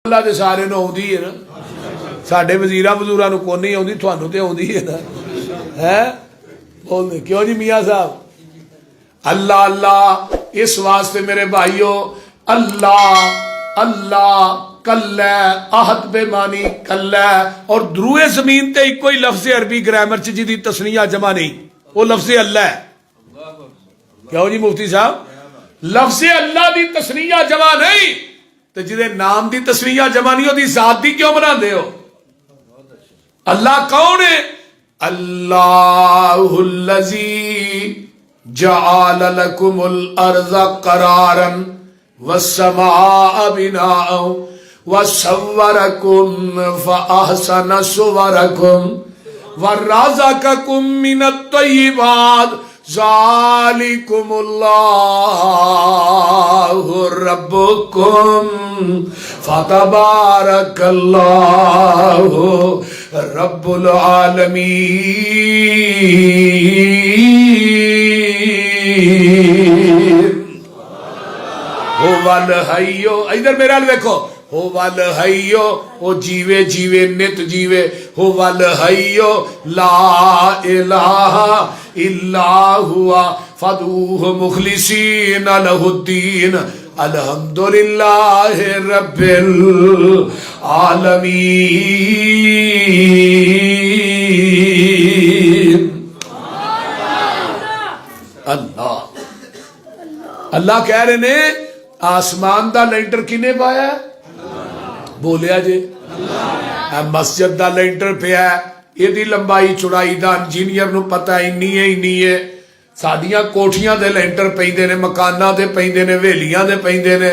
अल्लाह दे सारे नूं आउंदी है ना, साडे वजीरां वजूरां नूं कोई नहीं आउंदी, तुहानूं ते आउंदी है ना। है बोलते क्यों जी मियाँ साहब? अल्लाह अल्लाह इस वास्ते मेरे भाइयों, अल्लाह अल्लाह कल्ला आहद बेमानी कल्ला, और द्रुए जमीन ते इको ही लफ्ज अरबी ग्रामर च जिहदी तस्नीया जमा नहीं, वो लफ्ज अल्लाह है। क्यों जी मुफ्ती साहब? लफ्ज अल्लाह दी तस्नीया जमा नहीं ते जिहदे नाम दी तस्नीया जमा नहीं, ओदी जात दी क्यों बनाते हो? अल्लाह कौन है? अल्लाहुल्लज़ी जअल लकुमुल अर्ज़ करारन वस्समाअ बिनाअन वसव्वरकुम फअहसन सुवरकुम वरज़क़कुम मिनत तय्यिबात ज़ालिकुमुल्लाहु रब्बुकुम फतबारकल्लाहु रब्बुल आलमीन। हो वल हय्यो, इधर मेरे हाल देखो, हो वल हय्यो, ओ जीवे जीवे नित जीवे, हो वल हय्यो ला इलाहा इल्ला हुआ फदूह मुखलिसीन लहुद्दीन अल्हम्दुलिल्लाहि रब्बिल आलमीन। अल्लाह अल्लाह कह रहे ने आसमान दा लेंटर किने पाया? बोलिया जे मस्जिद दा लेंटर पिया, इहदी लंबाई चौड़ाई दा इंजीनियर नूं पता इन्नी है इन्नी है। साडियां कोठियां दे लेंटर पैंदे ने, मकानां दे पैंदे ने, हवेलियां दे पैंदे ने,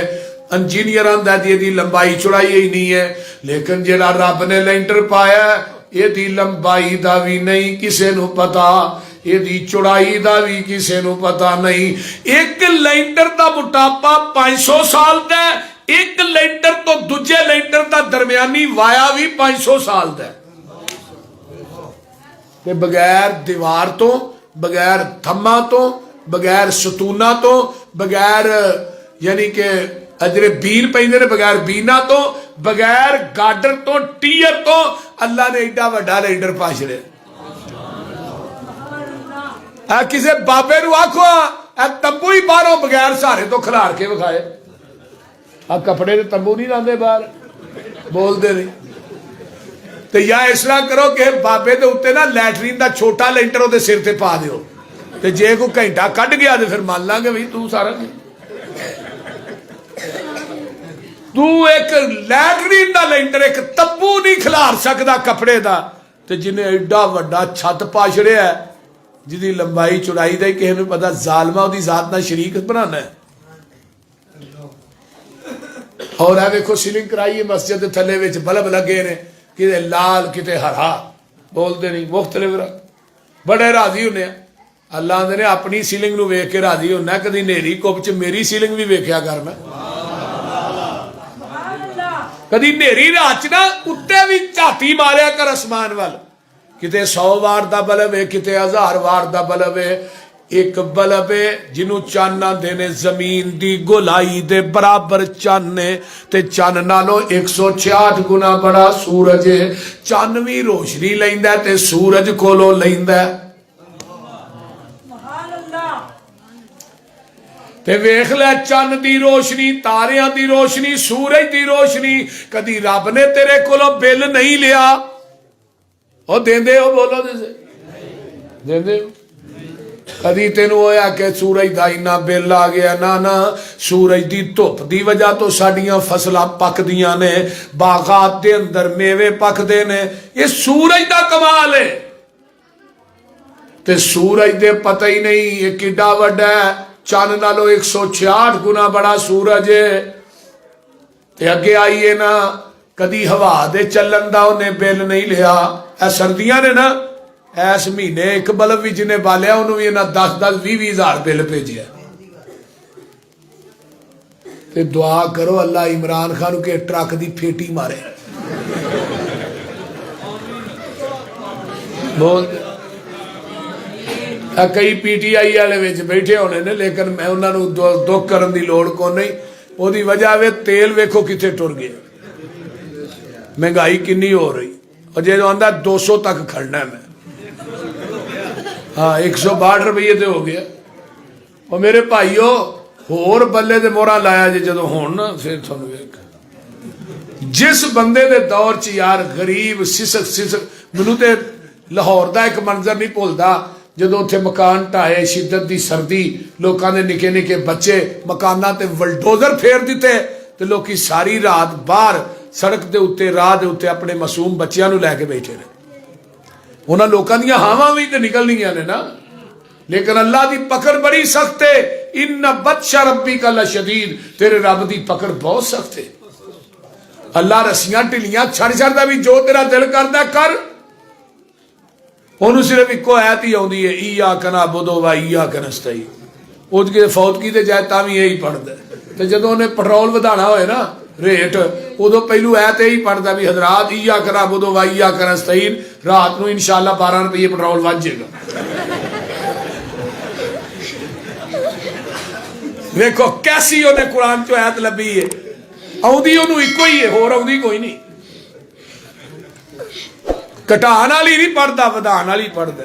इंजीनियरां दा इहदी लंबाई चौड़ाई इन्नी है। लेकिन जिहड़ा रब ने लेंटर पाया इहदी लंबाई दा भी नहीं किसे नूं पता, इहदी चौड़ाई दा भी किसे नूं पता नहीं। एक लेंटर दा मोटापा 500 साल दा, एक लेंटर तो दूजे लेंटर दा दरमियानी वाया भी 500 साल दा। ते बगैर दीवार तो, बगैर थम्मा तो, बगैर सतूना तो, बगैर यानी कि अजरे बीन पैंदे ने, बगैर बीना तो, बगैर गाडर तो, टीयर तो अल्लाह ने एडा वड्डा लेंटर पा छड़िया। किसी बाबे नूं आखो तंबू ही बाहरों बगैर सहारे तो खिलार के विखाए, आ कपड़े ते तंबू नहीं लाते बाहर, बोलते नहीं। तो या इस तरह करो कि बाबे के उत्ते ना लैटरीन का छोटा लेंटर उहदे सिर ते पा दिओ, ते जे कोई घंटा कढ़ गया तो फिर मान लांगे भाई तू सारा तू एक लैटरीन का लेंटर, एक तंबू नहीं खिलार सकता कपड़े का, तो जिन्हें एडा वड्डा छत पा छड़िया जिहदी लंबाई चौड़ाई का ही किसी नूं पता, जालमा उहदी जात नाल शरीक बनाना है। और है देखो सीलिंग कराई है मस्जिद के थले विच बल्ब लगे ने, किते लाल किते हरा, बोलते नहीं मुख्तलिफ बड़े राजी होने। अल्लाह ने अपनी सीलिंग नूं वेख के राजी होना, कदी नेरी कुप च मेरी सीलिंग भी वेख्या करना, कदी नेरी रात च ना उत्ते भी झाती मारिया कर आसमान वाल, किते 100 वाट का बल्ब है, किते 1000 वाट का बल्ब है। एक बल्ब है जिन्हों चन्न आंदे ने जमीन की गोलाई दे बराबर चन्न है, ते चन्न नालों 166 गुना बड़ा सूरज है। चन्न भी रोशनी लैंदा ते सूरज कोलों लैंदा। ते वेख लै चन्न दी रोशनी, तारियां दी रोशनी, सूरज दी रोशनी, कदी रब ने तेरे कोलों बिल नहीं लिया? ਉਹ देंदे हो, बोलो देंदे हो? कदी तेनू होया कि सूरज का इन्ना बिल आ गया? ना ना, सूरज की धुप की वजह तो साडियां फसलां पकदियां ने, बागात के अंदर मेवे पकते ने, ये सूरज का कमाल है। ते सूरज दे पता ही नहीं ये किड्डा वड्डा है, चन्न नालों 166 गुना बड़ा सूरज है। ते अगे आइए ना, कदी हवा दे चलन का उन्हें बिल नहीं लिया। सर्दियां ने ना, इस महीने एक बल्ब भी जिन्हें बालिया उन्होंने भी 10-10, 20-20 हज़ार बिल भेजे। ते दुआ करो अल्लाह इमरान खान के ट्रक की फेटी मारे। बोल कई PTI वाले बैठे होने ने, लेकिन मैं उन्होंने दुख करने की लौड़ को नहीं। वजह वे तेल वेखो कितने टुर गया। महंगाई कितनी हो रही, और जो आंदा 200 तक खड़ना है मैं, हाँ 162 रुपये तो हो गया। और मेरे भाईओ होर बल्ले दे मोहरा लाया जे जो होण ना, फिर तुहानूं वेख जिस बंदे दे दौर च यार गरीब सिसक सिसक, मैनूं ते लाहौर दा एक मंजर नहीं भुलदा, ਜਦੋਂ ਉੱਥੇ मकान ਢਾਏ, शिद्दत दी सर्दी, लोगों के निके निके बच्चे मकाना ते वलडोजर फेर दिते, ते लोग सारी रात बाहर सड़क के उत्ते राह के उत्ते अपने मासूम बच्चों को लैके बैठे ने। उन्होंने लोगों दी हावां भी तो निकलनियां ने ना, लेकिन अल्लाह की पकड़ बड़ी सख्त है। इन्ना बदशा रब्बी का लशदीद, तेरे रब की पकड़ बहुत सख्त है। अल्लाह रस्सियां ढिलियां छड़ छड़दा भी, जो तेरा दिल करदा कर। उन्होंने सिर्फ इको ऐत ही आती है, इय्याका नअबुदु व इय्याका नस्तईन। उस किते फौत की जाए तां भी यही पढ़दा, तो जदों उन्हें पेट्रोल वधाना होए ना रेट, उदों पहलू ऐत यही पढ़दा भी हजरात इय्याका नअबुदु व इय्याका नस्तईन, रात को इंशाअल्लाह 12 रुपये पेट्रोल वध जाएगा। देखो कैसी उन्हें कुरान चो ऐत लभी है, आउंदी उन्होंने इको ही है, होर आउंदी कोई नहीं। घटाण वाली नहीं पढ़ता, वधाण वाली पढ़ता।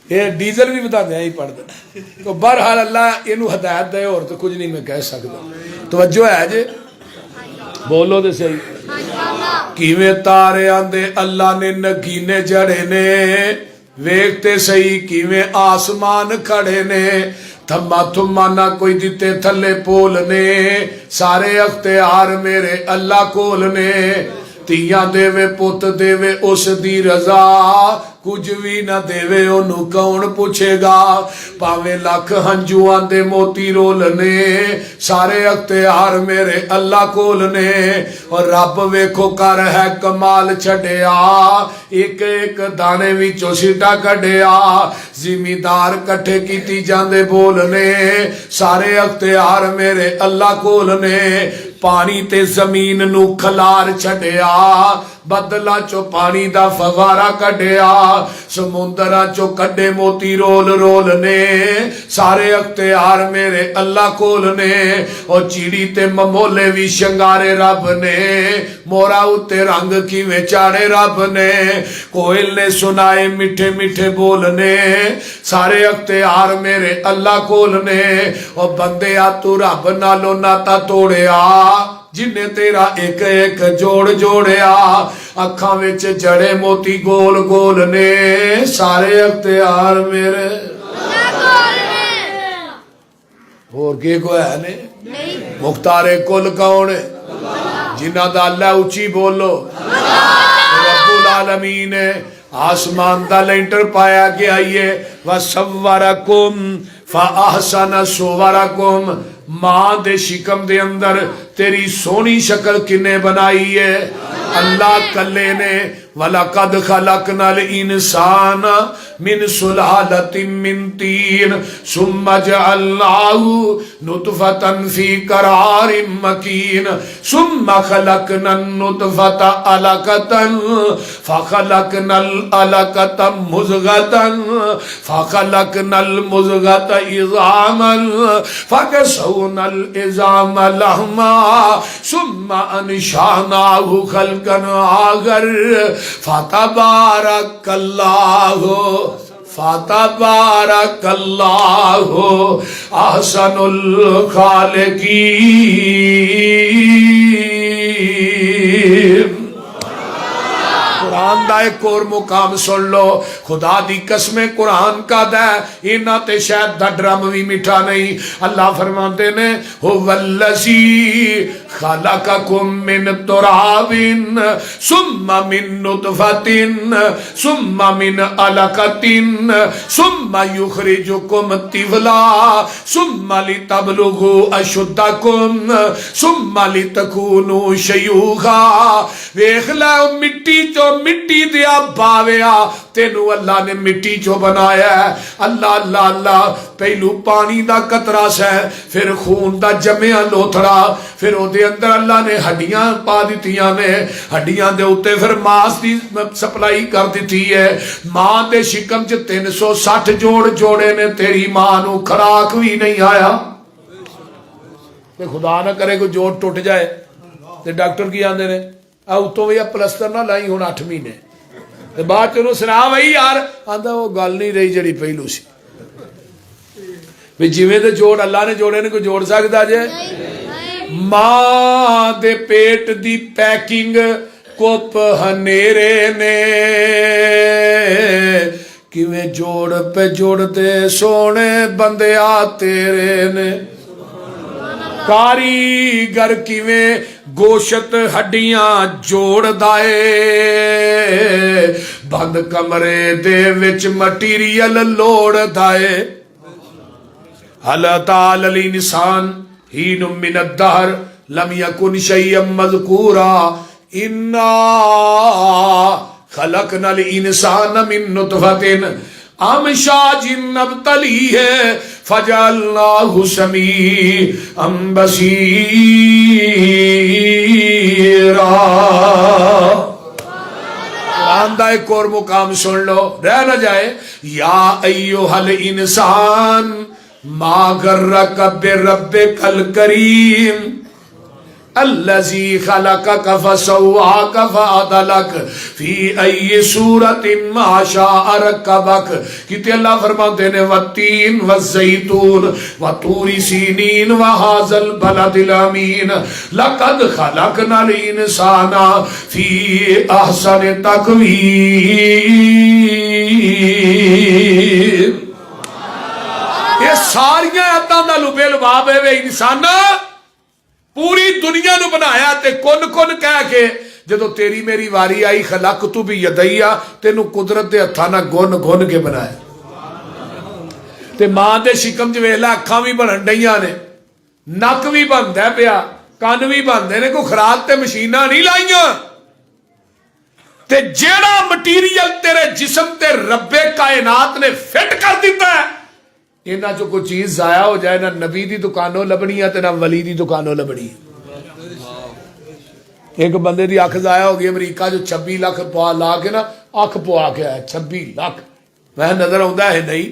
ये डीजल भी बताते ही पढ़ता। तो बहरहाल अल्लाह इनू हदायत दे, और तो कुछ नहीं मैं कह सकता। तवज्जो है जे, बोलो तो सही। किवें तारे आंदे अल्लाह ने नगीने जड़े ने, वेखते सही किवें आसमान खड़े ने, थम्मा थुम्मा ना कोई दिते थले पोल ने, सारे अख्तियार मेरे अल्लाह कोल ने। तियां देवे पुत देवे उस दी रजा, कुछ भी ना देवे ओनू कौन पूछेगा। भावे लख हंजुआं दे मोती रोल ने, सारे अख्तियार मेरे अल्लाह कोल ने। और रब वेखो कर है कमाल छड़िया, एक एक दाने विचों सीटा कढ़िया। जिमीदार कट्ठे कीती जांदे बोल ने, सारे अख्तियार मेरे अल्लाह कोल ने। पानी ते जमीन नू खलार छड़िया, बदला चो पानी दा फवारा कढ़िया। समुंदरा चो कड्डे मोती रोल रोल ने, सारे अख्तियार मेरे अल्लाह कोल ने। और चिड़ी ते ममोले भी शंगारे रब ने, मोरा उत्ते रंग किवें चाड़े रब ने। कोयल ने सुनाए मिठे मिठे बोल ने, सारे अख्तियार मेरे अल्लाह कोल ने। और बंदे आ तू रब नालों नाता तोड़िया, जिन्ने तेरा एक एक जोड़ जोड़िया। अखां विच जड़े मोती गोल गोल ने, सारे अख्तियार मेरे होर के को है ने। मुख्तारे कुल कौन है? जिन्ना दा अल्लाह उच्ची बोलो, रब्बुल आलमीन है। आसमान दा लेंटर पाया गया ये, वसव्वरकुम फअहसन सुवरकुम। मां दे शिकम दे अंदर तेरी सोहनी शक्ल किन्ने बनाई है? अल्लाह कल्ले ने। वलकद खलकनल इंसान मिन सुलालतिन मिन तीन सुम्मा जअलनाहु नुतफतन फी करारिन मकीन सुम्मा खलकनन नुतफता अलकतन फखलकनल अलकत मुज़गतन फखलकनल मुज़गत इज़ामन फकसौनल इज़ाम लहमा सुम्मा अनशानाहु खल्कन आगर फतबारकल्लाहु फतबारकल्लाहु अहसनुल खालिकीन। कुरान दा एक और मुकाम सुन लो, खुदा दी कसमें कुरान का दा इन्ना ते शायद दा ड्रम भी मीठा नहीं। अल्लाह फरमाते ने हुवल्लज़ी खलक़कुम मिन तुराबिन सुम्मा मिन नुतफतिन सुम्मा मिन अलकतिन सुम्मा युखरिजुकुम तिफला सुम्मा लितबलुगु अशुद्धकुम सुम्मा लितकूनु शयूखा। वेख ला मिट्टी चो मिट्टी दिया बाविया तेनू अल्लाह ने मिट्टी चो बनाया है। अल्लाह अल्लाह अल्लाह पहलू पानी दा कतरा सै, फिर खून दा जमया लोथड़ा, फिर ओदे अंदर अल्लाह ने हड्डियां पा दित्तियां ने, हड्डियां दे उत्ते फिर मांस दी सप्लाई कर दित्ती है। मां दे शिकम च 360 जोड़ जोड़े ने, तेरी मां नू खुराक भी नहीं आया। ते खुदा ना करे कोई जोड़ टुट जाए ते डॉक्टर की आंदे ने आ उत्तों भी प्लस्तर ना लाई हुण 8 महीने, ते बाद चलो सुना बई यार आंदा वो गल नहीं रही जड़ी पहलू सी। भी जिवें दे जोड़ अल्लाह ने जोड़े ने कोई जोड़ सकदा जे? मां दे पेट दी पैकिंग कुप हनेरे ने, किवें जोड़ पे जोड़ते सोने बंदिया तेरे ने। कारीगर किवें गोशत हड्डियां जोड़दा ए, बंद कमरे दे विच मटीरियल लोड़दा ए। हल ताल अल इंसान हीन मिन अद्दहर लम यकुन शैय्यन मज़कूरा इन्ना खलकनल इंसान मिन नुतफतिन अमशाजिन नब्तलीहि फजअलनाहु समीअन बसीरा। कुरान दा एक और मुकाम सुन लो, रह न जाए। या अय्युहल इंसान मा गर्रक बिरब्बिकल करीम अल्लज़ी खलक़क फसव्वाक फअदलक फी अय्यि सूरतिन मा शाअ रक्कबक। किते अल्लाह फरमाते ने वत्तीन वज़ैतून वतूरी सीनीन वहाज़ल बलदिल अमीन लक़द खलक़नल इंसाना फी अहसनि तक़वीम। ये सारियां आयतां दा लुबे लुबाब है इंसान पूरी दुनिया नू बनाया ते कुन कुन कह के जदों तेरी मेरी वारी आई खलक तू भी यदैया तेनू कुदरत दे हत्थां नाल गुन गुन के बनाया। ते मां दे शिकम च वेख लै अखां भी बनन डईयां ने, नक भी बनदा पिया, कन भी बनदे ने, कोई खुराक ते मशीनां नहीं लाइयां। ते जेड़ा मटीरियल तेरे जिस्म ते रब्बे कायनात ने फिट कर दिता है, इन्हां चो कोई चीज जाया हो जाए ना नबी दी दुकानों लभनी है ते ना वली दी दुकानों लभनी है। एक बंदे दी अख जाया हो गई अमरीका जो 26 लाख पवा ला के ना अख पवा के आया 26 लाख। मैं नजर आउंदा है नहीं,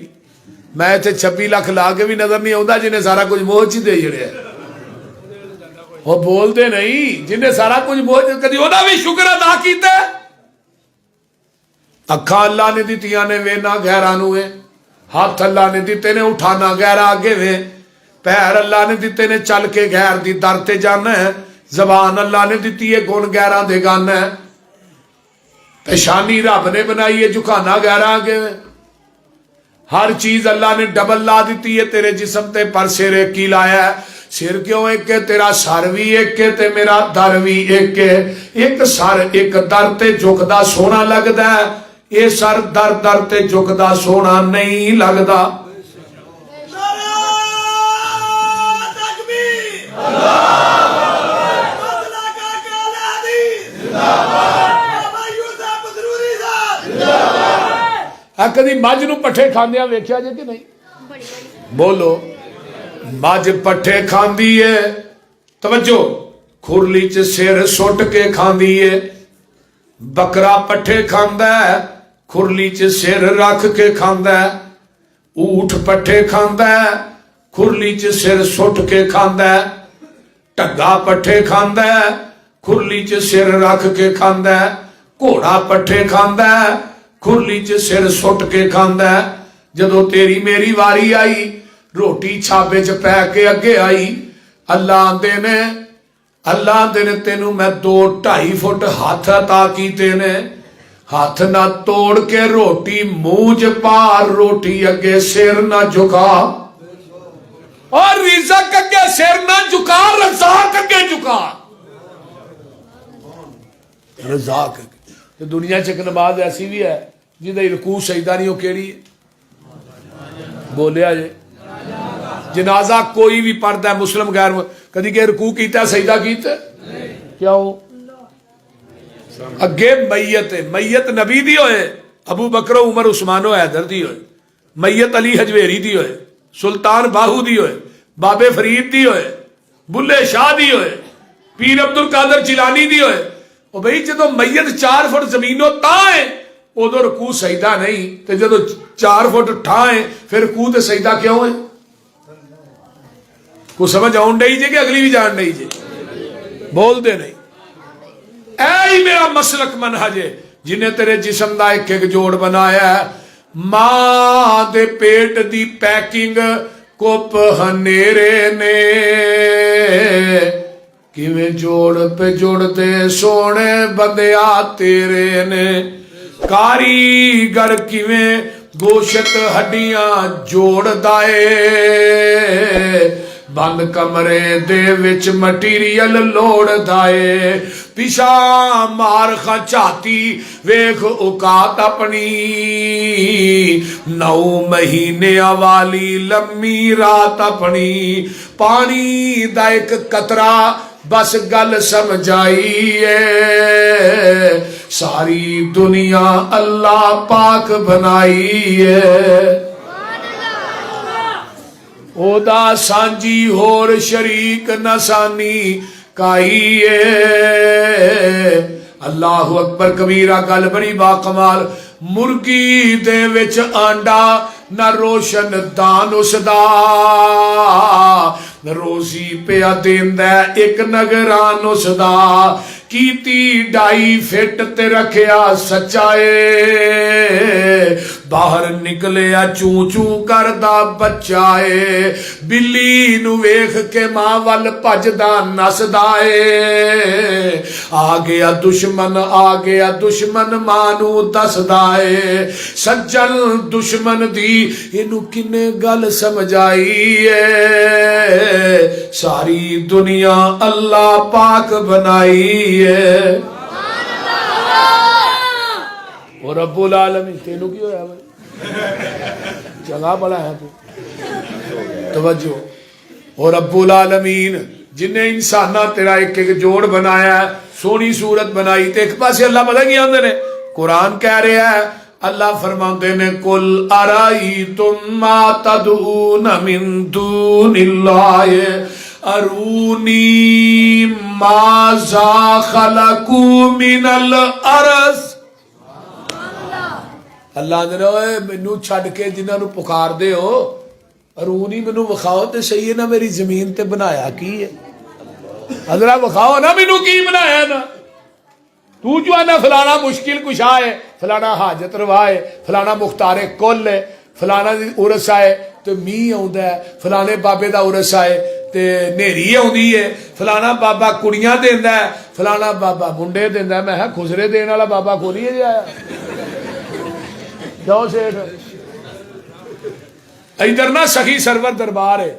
मैं इत्थे 26 लाख ला के भी नजर नहीं आउंदा जिन्हें सारा कुछ मोह च दे जड़िया। वो बोलते नहीं जिन्हें सारा कुछ मोह कदी ओदा भी शुक्र अदा कीता। अखा अल्लाह ने दित्तियां ने वेना गैरां नूं, हाथ अल्लाह ने दिते ने उठाना गैर आगे वे, पैर अल्लाह ने दिते ने चल के गैर दी दर ते जाना है, जबान अल्लाह ने दिती है गुण गैरां दे गाना है, पेशानी रब ने बनाई है झुकाना गैर आगे वे। हर चीज अल्लाह ने डबल ला दी है तेरे जिस्म ते, पर सिर एक ही लाया है। सिर क्यों एक है? तेरा सर भी एक है ते मेरा दर भी एक है। एक सर एक दर ते झुकदा सोहना लगदा है, ये सर दर दर ते झुकदा सोहना नहीं लगदा। कदी मझ नूं पट्ठे खांदियां वेख्या जे कि नहीं? बोलो, मझ पट्ठे खांदी है, तवज्जो, खुरली च सिर सुट के खांदी है। बकरा पट्ठे खांदा है, खुरली च सिर रख के खांदा है। ऊठ पट्ठे खांदा है, खुरली च सिर सुट के खांदा है। ढग्गा पट्ठे खांदा है, खुरली च सिर रख के खांदा है। घोड़ा पट्ठे खांदा है, खुरली च सिर सुट के खांदा है। जदों तेरी मेरी वारी आई, रोटी छाबे च पै के अगे आई, अल्लाह आंदे ने तेनू मैं 2-2.5 फुट हाथ अता कीते ने। हाथ ना तोड़ के रोटी मुंह च पा, रोटी अगे सिर ना झुका, और रिज़्क़ अगे सिर ना झुका, रज़ाक अगे झुका। रज़ाक ते दुनिया च एक नमाज ऐसी भी है जिहदा रुकू सजदा नहीं, वो केड़ी है? बोलिया जे जनाजा कोई भी पढ़ता है मुस्लिम गैर, कदी के रुकू कीता सजदा कीता? क्यों? अगे मैयत है, मैयत नबी दी होए, अबू बकर उमर उस्मानो हैदर दी होए, मैयत अली हजवेरी दी होए, सुल्तान बाहू दी होए, बाबे फरीद दी होए, बुल्ले शाह दी होए, पीर अब्दुल कादर जिलानी दी होए। और भाई जो मैयत 4 फुट जमीनों ता है उदो रकू सजदा नहीं, तो जो 4 फुट ठा है फिर रकू तो सजदा क्यों है? कुछ समझ आउन डई जे कि अगली भी जान डई जे? बोलते नहीं। ऐ मेरा मसलक मनहज है, जिन्हें तेरे जिस्म का एक एक जोड़ बनाया। मां दे पेट दी पैकिंग कुप हनेरे ने, किवें जोड़ पे जुड़ते सोने बंदिया तेरे ने। कारीगर किवें गोशत हड्डियां जोड़दा ए, बंद कमरे दे विच मटीरियल लोड़दा ए। पिछा मार खा झाती वेख औकात अपनी, 9 महीने वाली लम्मी रात अपनी। पानी दा एक कतरा बस गल समझाइए, सारी दुनिया अल्लाह पाक बनाई है। ओदा सांझी होर शरीक नसानी काईए। अल्लाह अकबर कबीरा, गल बड़ी बाकमाल। मुर्गी दे विच आंडा न रोशन दान उसदा, रोजी पिया देंदा एक नगरान उसदा। कीती डाई फिट ते रखिया सच्चाए, बाहर निकलिया चू चू करदा बच्चाए। बिल्ली नू वेख के मां वल भजदा नसदा ए, आ गया दुश्मन मां नू दसदा ए। सज्जन दुश्मन दी इनू किने गल समझाई है, सारी दुनिया अल्लाह पाक बनाई है। और रब्बुल आलमीन तेनू की होया भाई? चंगा बड़ा है तू, तवज्जो। और रब्बुल आलमीन जिन्हें इंसाना तेरा एक एक जोड़ बनाया, सोहनी सूरत बनाई, ते एक पासे अल्लाह पता की आंदे ने, कुरान कह रहा है, अल्लाह फरमाते ने, कुल अराई तुम मा तदऊन मिन दूनिल्लाह अरूनी माज़ा खलकू मिनल अर्ज़। अल्लाह ने मैनू छड़ के जिन्होंने पुकार दे हो, अरूनी मैनू विखाओ तो सही है ना, मेरी जमीन ते बनाया की है? अल्लाह विखाओ ना मैनू की बनाया ना। तू जो आना फलाना मुश्किल कुशा है, फलाना हाजत रवा है, फलाना मुख्तारे कुल है, फलाना उरस आए तो मीह आउंदा है, फलाने बाबे का उरस आए तो नेरी आउंदी है, फलाना बाबा कुड़ियां देंदा है, फलाना बाबा मुंडे देंदा है। मैं खुसरे देने वाला बाबा कोई नहीं आया। जाओ सेठ, इधर ना सखी सरवर दरबार है,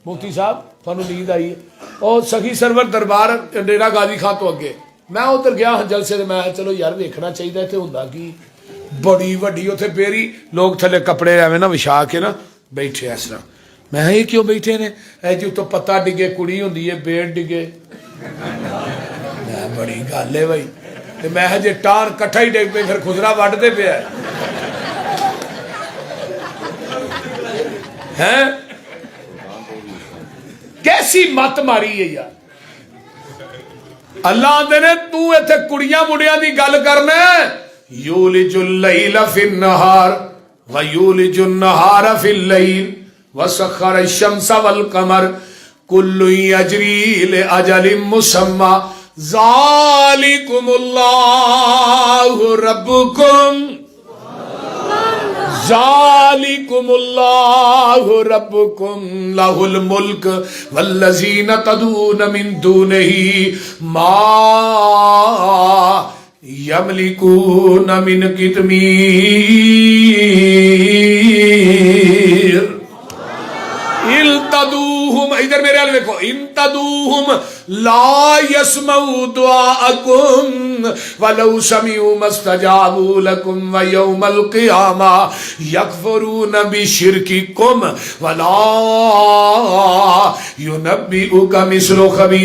मुफ्ती साहब थानू नींद आई है, और सखी सरवर दरबार डेरा गाजी खां तो अगे। मैं उधर गया जलसे, मैं चलो यार देखना चाहिए इतने होंदा की। बड़ी वड्डी उत्थे बेरी, लोग थले कपड़े एवं ना विछा के ना बैठे इस तरह। मैं ये क्यों बैठे ने? जी उतो पत्ता डिगे, कुड़ी होंदी है, बेड़ डिगे। मैं बड़ी गल है भाई, ते मैं जे टार कट्ठा ही डिग पे फिर खुदरा वड्डदे पिया है। कैसी मत मारी है यार। अल्लाह आंदे ने तू इत्थे कुड़ियां मुंडियां दी गल करना, यूलिजुल लैला फिन नहार व यूलिजुन नहार फिल लैल व सखर शम्स वल कमर कुल्लु यजरी लिअजलिन मुसम्मा ज़ालिकुमुल्लाहु रब्बुकुम ज़ालिकुमुल्लाहु रब्बुकुम लहुल मुल्क वल्लज़ीना तदून मिन दूनिही मा यमलिकून मिन कितमीर इल्तदूहुम इधर मेरे हाल देखो, इन तदूहुम ला यसमऊ दुआअकुम वलौ समिऊ मस्तजाबू लकुम व यौमल क़ियामा यकफुरून बिशिरकिकुम वला युनब्बिउका मिस्लु खबीर।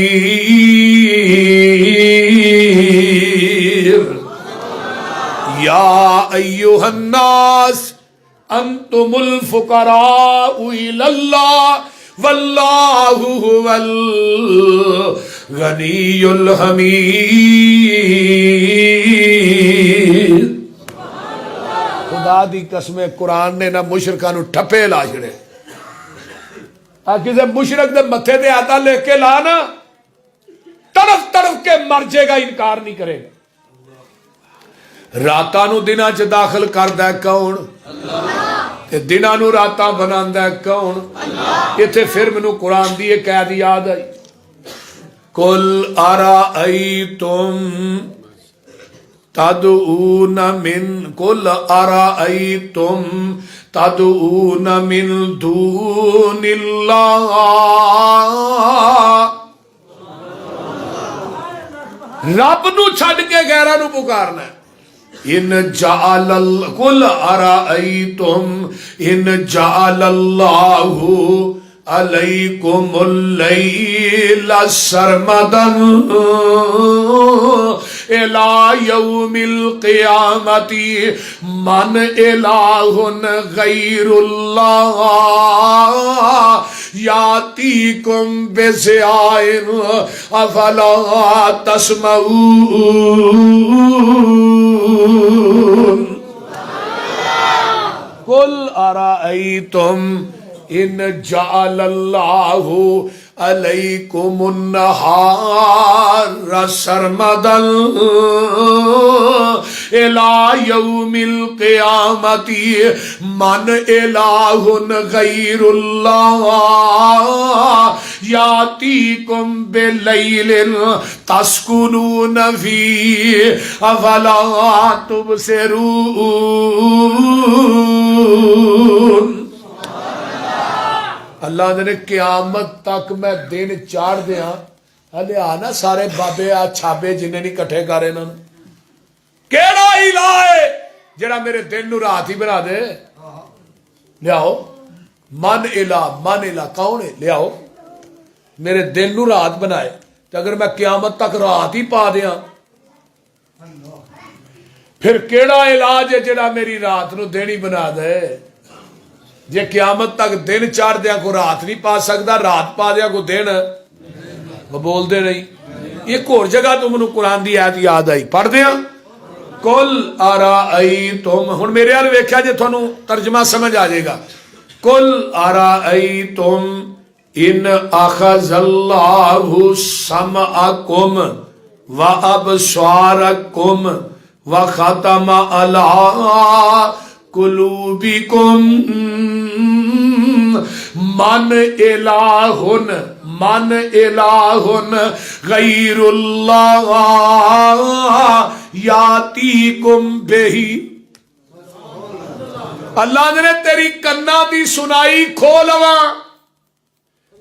या अय्युहन्नास अंतुमुल फुकराउ इलल्लाह वल्लाहु हुवल गनियुल हमीद। खुदा दी कसम कुरान ने ना मुशरकां नूं ठप्पे ला छड़े। किसी मुशरक दे मथे ते आता लिख के ला ना, तड़फ तड़फ के मर जाएगा, इनकार नहीं करेगा। रातां नूं दिनां च दाखिल करदा कौन? ते दिनां नूं रातां बनांदा कौन? इत्थे फिर मैनूं कुरान दी एक कैद याद आई, कुल अराअयतुम तदऊन मिन कुल अराअयतुम तदऊन मिन दूनिल्लाह रब नूं छड्ड के गैरां नूं पुकारना। इन जाअल कुल अराअयतुम इन जाअलल्लाहु अलैकुमुल लैला सरमदन इला यौमिल क़ियामति मन इलाहुन गैरुल्लाह यातीकुम बिज़ियाइन अफला तस्मऊन। कुल अराअयतुम इन जाअलल्लाहु अलैकुमुन नहार सरमदन इला यौमिल क़ियामति मन इलाहुन गैरुल्लाह यातीकुम बिलैलिन तस्कुनून फीह अफला तुबसिरून। अल्लाह ने क़यामत तक मैं दिन चाड़ दिया। हले आना सारे बाबे आ छाबे जिन्हें नहीं कट्ठे कर इन्हां नूं केड़ा इला है जेड़ा मेरे दिन नूं रात ही बना दे। लियाओ मन इला कौन है? लियाओ मेरे दिन नूं रात बनाए तो अगर मैं क़यामत तक रात ही पा दिया फिर केड़ा इलाज है जेड़ा मेरी रात नूं दिन ही बना दे। जे क़यामत तक दिन चाड़ दिया को रात नहीं पा सकता, रात पा दिया को दिन, वो बोलते नहीं। एक और जगह तो मैनूं कुरान की आयत याद आई, पढ़ दिया कुल अराअयतुम। हुण मेरे हाल वेख्या जे तुहानूं तर्जमा समझ आ जाएगा। कुल अराअयतुम इन अखज़ल्लाहु समअकुम व अबसारकुम व खतम अला कुलूबिकुम मन इलाहुन गैरुल्लाह यातीकुम बिही। अल्लाह ने तेरी कन्ना दी सुनाई खो लवा,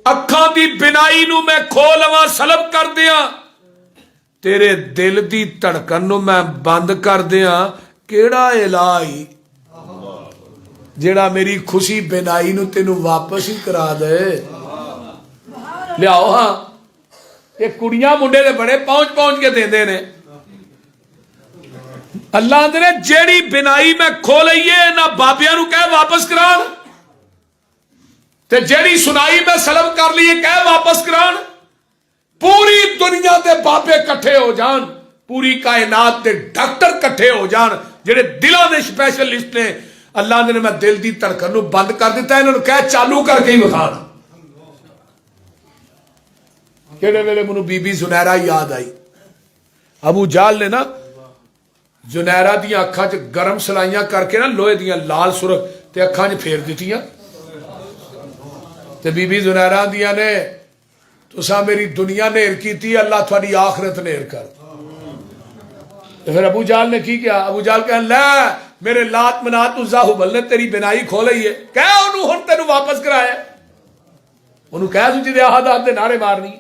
अखां दी बिनाई नूं मैं खो लवा, सलब कर दिया, तेरे दिल दी धड़कन नूं मैं बंद कर दिया। केड़ा इलाही जेड़ा मेरी खुशी बिनाई नूं तेनू वापस ही करा दे। लियाओ हाँ, ये कुड़ियां मुंडे दे बड़े पहुंच के देंदे ने। अल्लाह ने जेड़ी बिनाई मैं खो लईए ना बाबियां नूं कह वापस करान, ते जेड़ी सुनाई मैं सलब कर ली कह वापस करान। पूरी दुनिया के बाबे कट्ठे हो जान, पूरी कायनात के डॉक्टर कट्ठे हो जान जेड़े दिलों के स्पैशलिस्ट ने। अल्लाह ने मैं दिल की धड़कन नूं बंद कर दिता, इन्होंने कह चालू करके ही विखा। केड़े वेले मैनूं बीबी जुनैरा याद आई। अबू जाल ने ना जुनैरा दी अखां च गर्म सलाइयां करके ना लोहे दियां लाल सुरख ते अखां च फेर दित्तियां ते बीबी जुनैरा दियां ने तुसा मेरी दुनिया नेर की, अल्लाह थोड़ी आखिरत नेर कर। तो फिर अबू जाल ने की किया? अबू जाल कह लै मेरे लात मनात उज़्ज़ा हुबल ने तेरी बिनाई खो लई है, कह उन्होंने हुण तेनू वापस कराया। ਉਹਨੂੰ ਕਹਿ ਤੂੰ ਜਿਹਦੇ ਆਹਦਾਤ ਦੇ ਨਾਰੇ ਮਾਰਨੀ।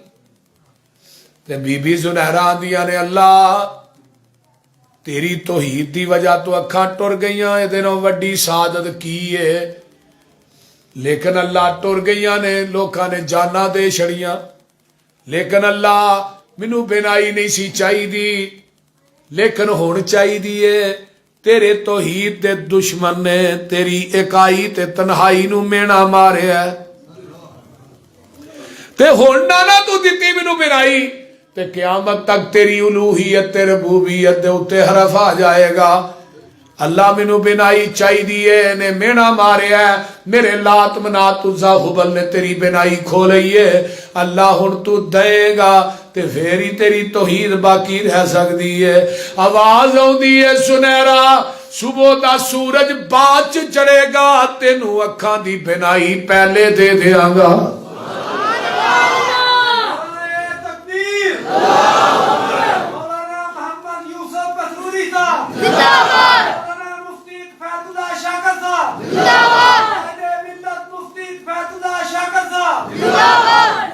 ਤੇ ਬੀਬੀ ਸੁਨਹਿਰਾ ਆਂਦੀਆਂ ਨੇ अल्लाह तेरी तौहीद की वजह तो अखां टुर गईयां, इहदे नालों वड्डी सादत की है। लेकिन अल्लाह टुर गईयां ने, लोकां ने जाना दे छड़ियां, लेकिन अल्लाह मैनू बिनाई नहीं सी चाहिदी, लेकिन हुण चाहिदी है। तेरे तौहीद दे दुश्मन ने तेरी इकाई ते तन्हाई नू मेना मारिया, ते हुण ना तू दित्ती मैनू बिनाई, ते क़यामत तक तेरी उलूहियत ते रबूबियत दे उत्ते हरफ आ जाएगा। अल्लाह मैनू बिनाई चाहिदी है, ने मेना मारिया, मेरे लात मनात उज़्ज़ा हुबल ने तेरी बिनाई खोली है। अल्लाह हुण तू देगा ते फिर ही तेरी तौहीद बाकी रह सकती है। आवाज आउंदी है सुनहरा सुबह दा सूरज बाद च चढ़ेगा, तेनू अखां दी बिनाई पहले दे देंगा।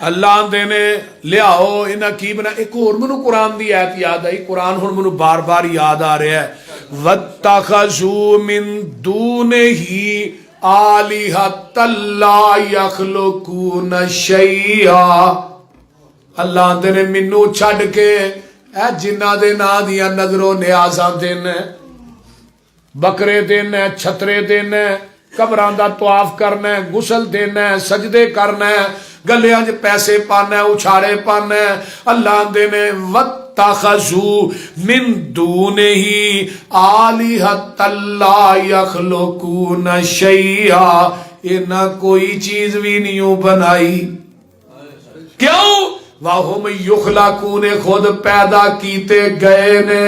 अल्लाह आंदे ने लियाओ इन्हां की बना। एक होर मैनू कुरान दी आयत याद आई, कुरान हुण मैनू बार बार याद आ रहा है। वत्तखज़ू मिन दूनिही आलिहतन ला यखलुकून शैआ। अल्लाह आंदे ने मैनू छड्ड के ए जिन्हां दे नां दियां नजरों नियाज़ां दिन, बकरे दिन, छतरे दिन, कबरां दा तवाफ करना, गुसल देना, सजदे करना, गलियां च पैसे पाना, उछाड़े पाना। अल्लाह आंदे ने वत्तखज़ू मिन दूनिही आलिहतन ला यखलुकून शैआ। इन्हां कोई चीज भी नहीं बनाई। क्यों? वाहुम युखलकून, खुद पैदा कीते गए ने।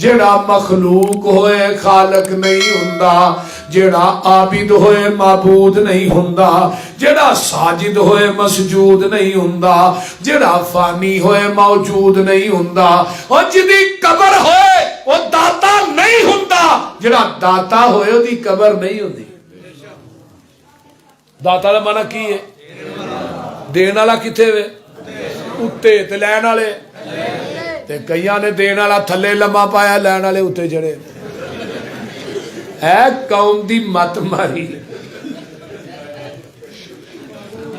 जेड़ा मखलूक होए खालक नहीं हुंदा, जेड़ा आबिद होए माबूद नहीं हुंदा, जेड़ा साजिद होए मसजूद नहीं हुंदा, जेड़ा फानी होए मौजूद नहीं हुंदा, और जिदी कबर होए वो दाता नहीं हुंदा, जेड़ा दाता होए ओदी कबर नहीं हुंदी। दाता दा माना की है? देण वाला किथे वे? उत्ते, ते लैण वाले ते कईयां ने देण वाला थल्ले लम्मा पाया, लैण वाले उत्ते चढ़े। है कौम दी मत मारी।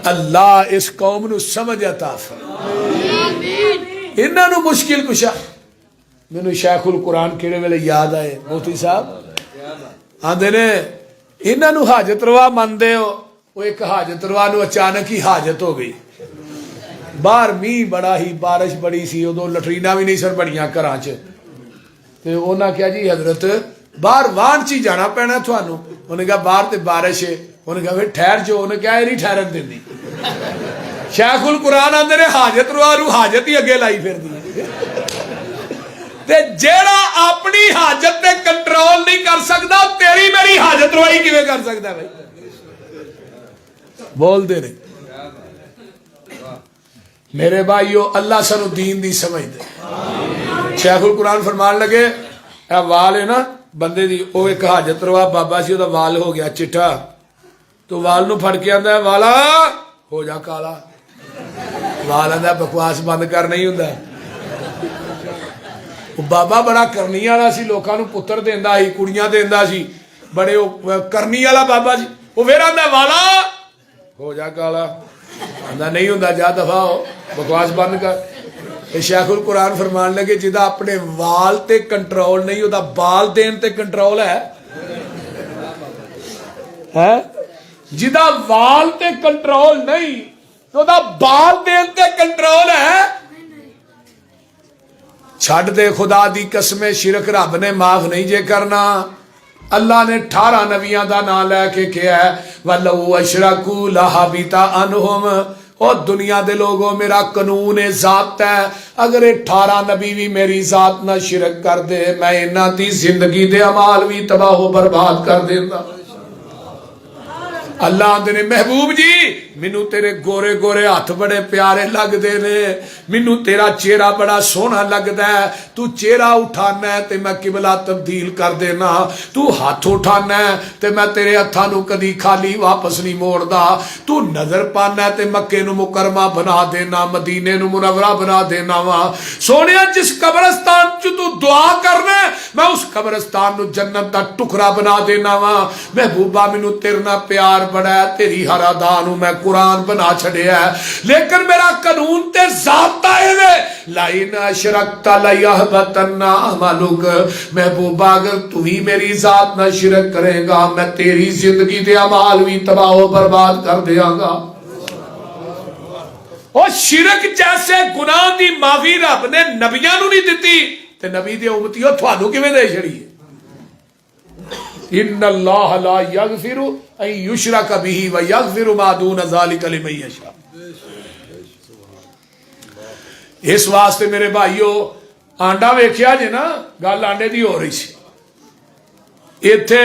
अल्लाह इस कौम नू समझ अता फरमाए। इन्हां नू मुश्किल कुशा। मैनू शेखुल कुरान किहड़े वेले याद आए, मोती साहब आंदे ने इन्हां नू हाजत रवा मनदे हो। वो एक हाजत रवा नू अचानक ही हाजत हो गई। बाहर मीह बड़ा ही, बारिश बड़ी सी, उदों लटरीना भी नहीं सन बड़ियां घरां च। ते उन्हां कहा जी हजरत बाहर वाहन च ही जाना पैना थानू। उन्हें कहा बाहर ते बारिश है। उन्हें कहा फिर ठहर जाओ। उन्हें कहा नहीं ठहरन देंदी। शेखुल कुरान आंदे ने हाजत रवा नू हाजत ही अगे लाई फिरदी। ते जेड़ा अपनी हाजत ते कंट्रोल नहीं कर सकता, तेरी मेरी हाजत रवाई किवें कर सकदा भाई? बोलते ने मेरे भाईओ, अल्लाह सानू दीन दी समझ दे। शेखुल कुरान फरमान लगे ए वाल है ना बंदे दी, वो एक हाजत रवा बाबा सी, ओदा वाल हो गया चिट्टा, तो वाल नू फड़ के आंदा वाला हो जा काला। वाल आंदा बकवास बंद कर, नहीं हुंदा। बाबा बड़ा करनी वाला सी, लोकां नू पुत्तर देंदा सी, कुड़ियां देंदा सी, बड़े करनी वाला बाबा जी। वो फिर आंदा वाला हो जा काला। आंदा नहीं हुंदा, जा दफा हो, बकवास बंद कर। शेखुल कुरान फरमान लगे जिदा अपने वाल ते कंट्रोल नहीं, उदा बाल देन ते कंट्रोल है। जिदा वाल ते कंट्रोल नहीं, तो उदा बाल देन ते कंट्रोल है। छड़ दे खुदा दी कसमें, शिरक रब ने माफ नहीं जे करना। अल्लाह ने 18 नबियां का नाम लैके कहा है वल्लहु अशरकू लहबिता अनहुम। और दुनिया दे लोगों, मेरा कानून है, ज़ात है, अगर 18 नबी भी मेरी ज़ात ना शिरक कर दे, मैं इन्हां दी जिंदगी दे अमाल भी तबाह बर्बाद कर देंदा। अल्लाह आंदे ने महबूब जी मैनू तेरे गोरे गोरे हाथ बड़े प्यारे लगते ने, मैनू तेरा चेहरा बड़ा सोहना लगता है, तू चेहरा उठाना है तो मैं किबला तब्दील कर देना, तू हाथ उठाना है तो मैं तेरे हत्थां नू कदी खाली वापस नहीं मोड़दा, तू नजर पाना है तो मक्के नू मुकरमा बना देना, मदीने नू मुनव्वरा बना देना वा। सोनिया जिस कब्रस्तान च तू दुआ करना मैं उस कब्रस्तान नू जन्नत दा टुकड़ा बना देना वा। महबूबा मैनू तेरे नाल प्यार बड़ा है, तेरी हर अदा नू मैं कुरान बना छड़िया है, लेकिन मेरा कानून ते ज़ाब्ता है लाइन अशरकता लयहबतन्ना अमलुक। महबूबा अगर तू ही मेरी जात ना शिरक करेगा मैं तेरी जिंदगी दे अमाल भी तबाह बर्बाद कर देंगा। और शिरक जैसे गुनाह दी माफी रब ने नबियां नू नहीं दिती ते नबी दे उम्मतियों थानू किवें दे छड़ी है। इन्नल्लाह ला यगफिरु अन युशरक बिही व यगफिरु मा दून ज़ालिका लिमन यशा। इस वास्ते मेरे भाईओ आंडा वेख्या जे ना, गल आंडे दी हो रही सी। इत्थे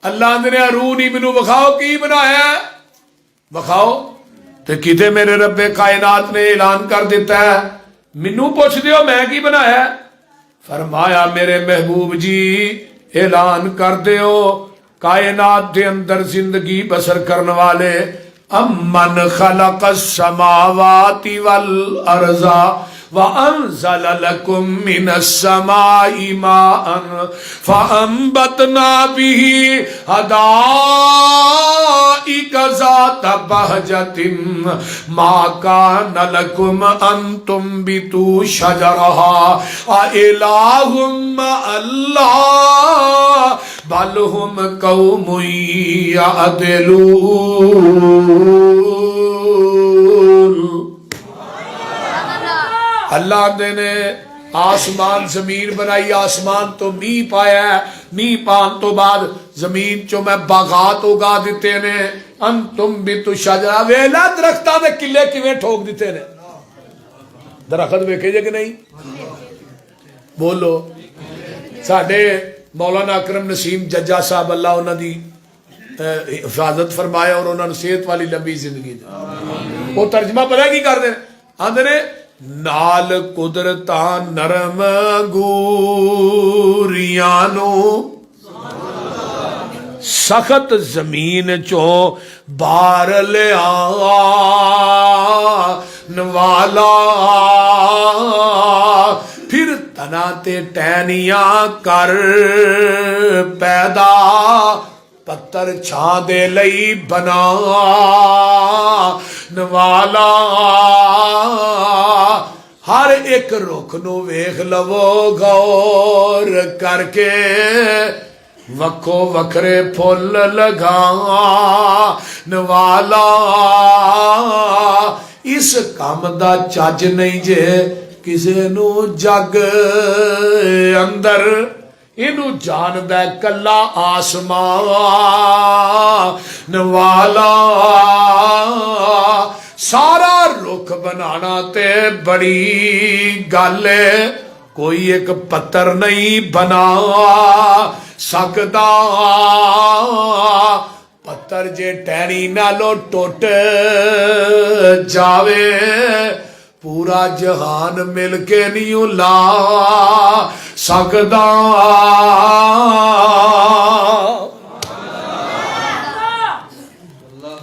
अल्लाह ने रूह नहीं मैनू विखाओ की बनाया, विखाओ ते किते मेरे रब्बे कायनात ने ऐलान कर दिता है, मैनू पुछ दियो मैं की बनाया। फरमाया मेरे महबूब जी ऐलान कर दियो कायनात के अंदर जिंदगी बसर करने वाले अमन खलक समावाति वल अर्ज़ा व अंज़ल लकुम मिनस समाई माअन फअंबतना बिही हदाइका ज़ात बहजतिन मा कान लकुम अन तुंबितू शजरहा अइलाहुम अल्लाह बल हुम कौमुन यअदिलून। अल्लाह ने आसमान जमीन बनाई, आसमान तो मीह पाया, मीह पान तो बाद जमीन चो मैं बागात उगा दिते ने, अन तुम भी तू शजरा वेला दरख्तां दे किले किवें ठोक दिते ने। दरख्त वेखे जे कि नहीं बोलो। साडे मौलाना अकरम नसीम जज्जा साहब अल्लाह उन्हां दी हिफाजत फरमाए और उन्होंने सेहत वाली लंबी जिंदगी दे। वो तर्जमा पता की करते आंदे ने नाल कुदरता नरम गूरियां नू सख्त जमीन चो बार लिया नवाला, फिर तना ते टहनियां कर पैदा पत्थर छां दे लई बना नवाला। हर एक रुख नू वेख लवो गौर करके वक्खो वखरे फुल लगा नवाला। इस काम दा चज नहीं जे किसे नू जग अंदर, इनू जानदा कला आसमान वाला। सारा रुख बनाना ते बड़ी गल है, कोई एक पत्थर नहीं बना सकदा। पत्थर जे टहनी नालों टुट जावे पूरा जहान मिलके नहीं ला सकदा।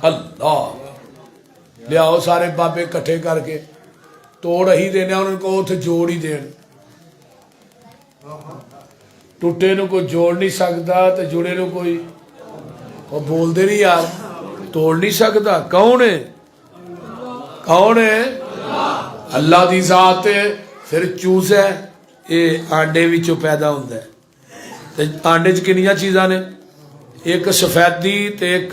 अल्लाह लियाओ सारे बाबे इकट्ठे करके तोड़ ही देने उनको उथे जोड़ ही देन। टुटे नू कोई जोड़ नहीं सकता तो जुड़े नू कोई वो बोलते नहीं यार तोड़ नहीं सकता। कौन है? कौन है? अल्लाह दी जात है। फिर चूस है ये आंडे विचों पैदा होता है। ते आंडे च कितनी चीज़ां ने? एक सफेदी ते एक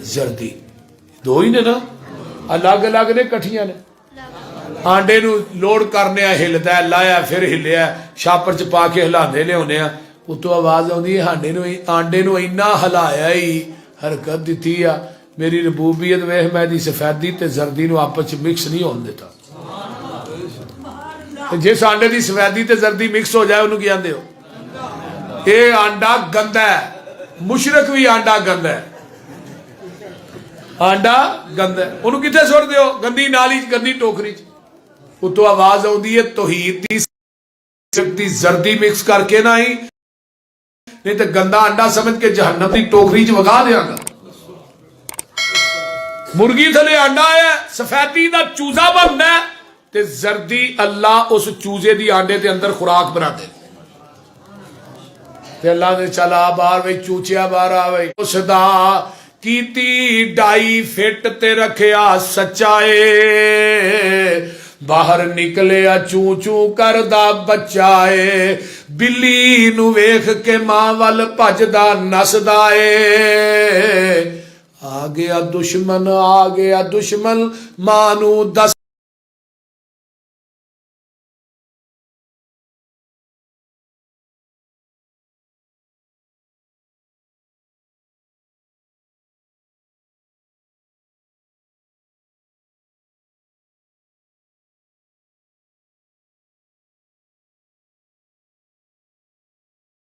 जर्दी, दो ही ने ना, अलग अलग ने कट्ठियां ने। आंडे नू लोड करने हिलदा है, लाया फिर हिलिया, छापर च पा के हिलांदे लियाउने आ, उतों आवाज आउंदी है आंडे नू इन्ना हिलाया ही हरकत दिती आ। मेरी रबूबियत वेख मैं दी सफेदी ते जर्दी नू आपस च मिक्स नहीं होने देता। जिस आंडे की सफेदी ते जर्दी मिक्स हो जाए उन्होंने की आंदे हो? ये आंडा गंदा है। मुशरक भी आंडा गंदा है। ਆਂਡਾ ਗੰਦਾ ਉਹਨੂੰ ਕਿੱਥੇ ਸੁੱਟ ਦਿਓ? ਗੰਦੀ ਨਾਲੀ ਚ, ਗੰਦੀ ਟੋਕਰੀ ਚ। ਉਤੋਂ ਆਵਾਜ਼ ਆਉਂਦੀ ਹੈ ਤੌਹੀਦ ਦੀ ਸ਼ਕਤੀ ਜ਼ਰਦੀ ਮਿਕਸ ਕਰਕੇ ਨਾ ਹੀ, नहीं तो गंदा अंडा समझ के जहन्नम की टोकरी च वगा देंगा। मुर्गी थले अंडा है, सफेदी का चूजा बनना है, ते जर्दी अल्लाह उस चूजे की आंडे के अंदर खुराक बना दे। अल्लाह ने चला बाहर वे चूचिया बाहर आ वे उसदा कीती डाई फिट ते रखिया सच्चाए, बाहर निकले चू चू करदा बच्चा है, बिल्ली नू वेख के मां वल भजदा नसदा है। आ गया दुश्मन मां नू दस